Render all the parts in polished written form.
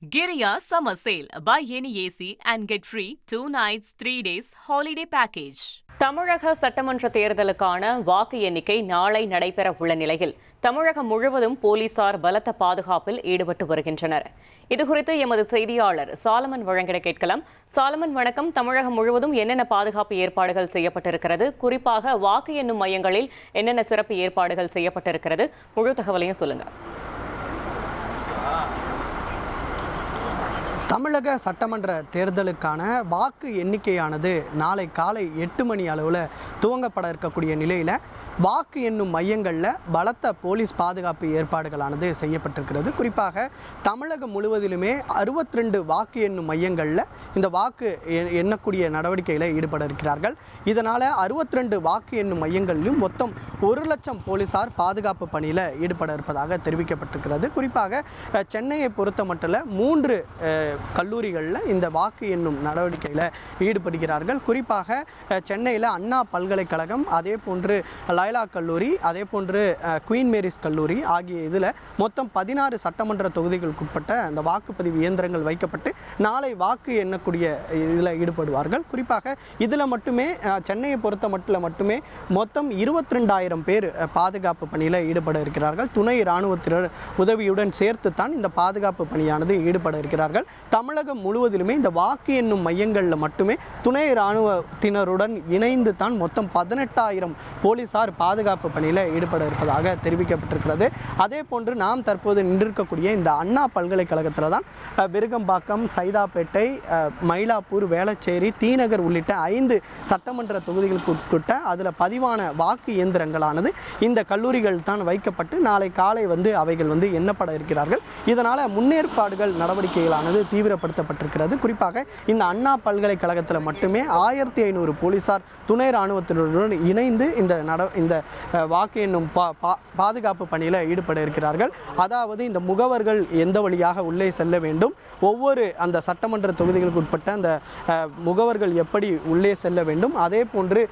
Giria Summer Sale. Buy any AC and get free 2 nights, 3 days holiday package. தமிழக சட்டமன்ற தேர்தலுக்கான வாக்கு எண்ணிக்கை நாளை நடைபெற உள்ள நிலையில் தமிழகம் முழுவதும் போலீசார் பலத்த பாதுகாப்பில் ஈடுபட்டு வருகின்றனர். இதுகுறித்து எமது செய்தியாளர் சாலமன் வழங்கிட கேட்கலாம். சாலமன் வணக்கம். தமிழகம் முழுவதும் என்னென்ன பாதுகாப்பு ஏற்பாடுகள் செய்யப்பட்டிருக்கிறது? குறிப்பாக வாக்கு எண்ணும் மையங்களில் என்னென்ன சிறப்பு ஏற்பாடுகள் செய்யப்பட்டிருக்கிறது? முழு தகவலையும் சொல்லுங்க. தமிழக சட்டமன்ற தேர்தலுக்கான வாக்கு எண்ணிக்கையானது நாளை காலை 8 மணி அளவில் துவங்கப்பட இருக்கக்கூடிய நிலையில் வாக்கு எண்ணும் மையங்களில் பலத்த போலீஸ் பாதுகாப்பு ஏற்பாடுகளானது செய்யப்பட்டிருக்கிறது. குறிப்பாக தமிழகம் முழுவதிலுமே 62 வாக்கு எண்ணும் மையங்களில் இந்த வாக்கு எண்ணக்கூடிய நடவடிக்கையில் ஈடுபட இருக்கிறார்கள். இதனால் 62 வாக்கு எண்ணும் மையங்களிலும் மொத்தம் 1 லட்சம் போலீசார் பாதுகாப்பு பணியில் ஈடுபட இருப்பதாக தெரிவிக்கப்பட்டிருக்கிறது. குறிப்பாக சென்னையை பொறுத்த மட்டும் 3 கல்லூரிகளில் இந்த வாக்கு எண்ணும் நடவடிக்கையில் ஈடுபடுகிறார்கள். குறிப்பாக சென்னையில் அண்ணா பல்கலைக்கழகம், அதே போன்று லயலா கல்லூரி, அதே போன்று குயின் மேரிஸ் கல்லூரி ஆகிய இதில் மொத்தம் 16 சட்டமன்ற தொகுதிகளுக்குட்பட்ட அந்த வாக்குப்பதிவு இயந்திரங்கள் வைக்கப்பட்டு நாளை வாக்கு எண்ணக்கூடிய இதில் ஈடுபடுவார்கள். குறிப்பாக இதில் மட்டுமே சென்னையை பொறுத்த மட்டுமே மொத்தம் 22,000 பேர் பாதுகாப்பு பணியில் ஈடுபட இருக்கிறார்கள். துணை இராணுவத்தினர் உதவியுடன் சேர்த்து தான் இந்த பாதுகாப்பு பணியானது ஈடுபட இருக்கிறார்கள். தமிழகம் முழுவதிலுமே இந்த வாக்கு எண்ணும் மையங்களில் மட்டுமே துணை இராணுவத்தினருடன் இணைந்து தான் மொத்தம் 18,000 போலீசார் பாதுகாப்பு பணியில் ஈடுபட இருப்பதாக தெரிவிக்கப்பட்டிருக்கிறது. அதே போன்று நாம் தற்போது நின்றிருக்கக்கூடிய இந்த அண்ணா பல்கலைக்கழகத்தில் தான் விருகம்பாக்கம், சைதாப்பேட்டை, மயிலாப்பூர், வேளச்சேரி, தீநகர் உள்ளிட்ட 5 சட்டமன்ற தொகுதிகளுக்கு உட்பட்ட அதில் பதிவான வாக்கு இயந்திரங்களானது இந்த கல்லூரிகள் தான் வைக்கப்பட்டு நாளை காலை அவைகள் எண்ணப்பட இருக்கிறார்கள். இதனால் முன்னேற்பாடுகள் நடவடிக்கைகளானது தீவிரப்படுத்தப்பட்டிருக்கிறது. குறிப்பாக இந்த அண்ணா பல்கலைக்கழகத்தில் மட்டுமே 1500 போலீசார் துணை இராணுவத்தினருடன் இணைந்து இந்த வாக்கு எண்ணும் பாதுகாப்பு பணியில் ஈடுபட இருக்கிறார்கள். அதாவது இந்த முகவர்கள் எந்த வழியாக உள்ளே செல்ல வேண்டும், ஒவ்வொரு அந்த சட்டமன்ற தொகுதிகளுக்கு உட்பட்ட அந்த முகவர்கள் எப்படி உள்ளே செல்ல வேண்டும், அதே போன்று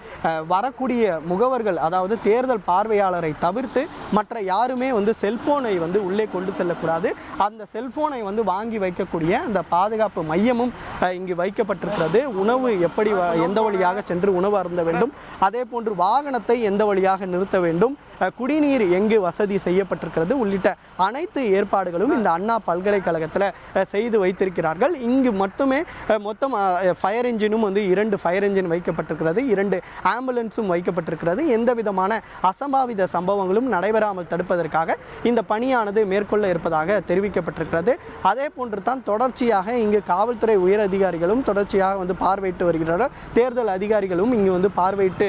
வரக்கூடிய முகவர்கள், அதாவது தேர்தல் பார்வையாளரை தவிர்த்து மற்ற யாருமே செல்போனை உள்ளே கொண்டு செல்லக்கூடாது. அந்த செல்போனை வாங்கி வைக்கக்கூடிய அந்த பாதுகாப்பு மையமும் இங்கு வைக்கப்பட்டிருக்கிறது. உணவு எப்படி எந்த வழியாக சென்று உணவு அருந்த வேண்டும், அதே போன்று வாகனத்தை எந்த வழியாக நிறுத்த வேண்டும், குடிநீர் எங்கு வசதி செய்யப்பட்டிருக்கிறது உள்ளிட்ட அனைத்து ஏற்பாடுகளும் இந்த அண்ணா பல்கலைக்கழகத்தில் செய்து வைத்திருக்கிறார்கள். இங்கு மட்டுமே மொத்தம் ஃபயர் என்ஜினும் 2 ஃபயர் என்ஜின் வைக்கப்பட்டிருக்கிறது, 2 ஆம்புலன்ஸும் வைக்கப்பட்டிருக்கிறது. எந்த விதமான அசம்பாவித சம்பவங்களும் நடைபெறாமல் தடுப்பதற்காக இந்த பணியானது மேற்கொள்ள இருப்பதாக தெரிவிக்கப்பட்டிருக்கிறது. அதே போன்று தான் தொடர்ச்சியாக இங்கு காவல்துறை உயர் அதிகாரிகளும் தொடர்ச்சியாக பார்வையிட்டு வருகிறார்கள். தேர்தல் அதிகாரிகளும் இங்கு பார்வையிட்டு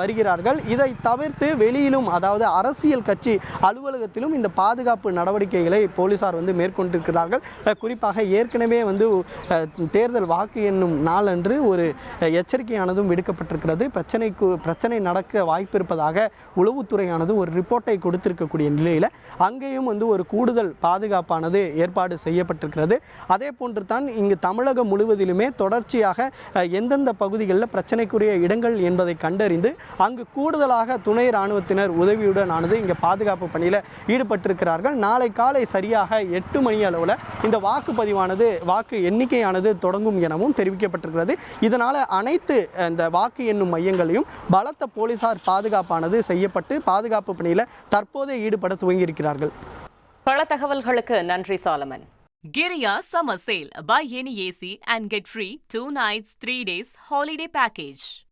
வருகிறார்கள். இதை தவிர்த்து வெளியிலும், அதாவது அரசியல் கட்சி அலுவலகத்திலும் இந்த பாதுகாப்பு நடவடிக்கைகளை போலீசார் மேற்கொண்டிருக்கிறார்கள். குறிப்பாக ஏற்கனவே தேர்தல் வாக்கு எண்ணும் நாளன்று ஒரு எச்சரிக்கையானதும் விடுக்கப்பட்டிருக்கிறது. பிரச்சனை நடக்க வாய்ப்பு இருப்பதாக உளவுத்துறையானது ஒரு ரிப்போர்ட்டை கொடுத்திருக்கக்கூடிய நிலையில் அங்கேயும் ஒரு கூடுதல் பாதுகாப்பானது ஏற்பாடு செய்யப்பட்டிருக்கிறது. அதே போன்று தான் இங்கு தமிழகம் முழுவதிலுமே தொடர்ச்சியாக எந்தெந்த பகுதிகளில் பிரச்சனைக்குரிய இடங்கள் என்பதை கண்டறிந்து அங்கு கூடுதலாக துணை இராணுவத்தினர் உதவியுடன் இங்கே பாதுகாப்பு பணியில் ஈடுபட்டிருக்கிறார்கள். நாளை காலை சரியாக 8 மணி அளவில் இந்த வாக்கு எண்ணிக்கையானது தொடங்கும் எனவும் தெரிவிக்கப்பட்டிருக்கிறது. இதனால் அனைத்து இந்த வாக்கு எண்ணும் மையங்களையும் பலத்த போலீசார் பாதுகாப்பானது செய்யப்பட்டு பாதுகாப்பு பணியில் தற்போது ஈடுபட துவங்கியிருக்கிறார்கள். பல தகவல்களுக்கு நன்றி Solomon. Giria Summer Sale. Buy any AC and get free 2 nights, 3 days holiday package.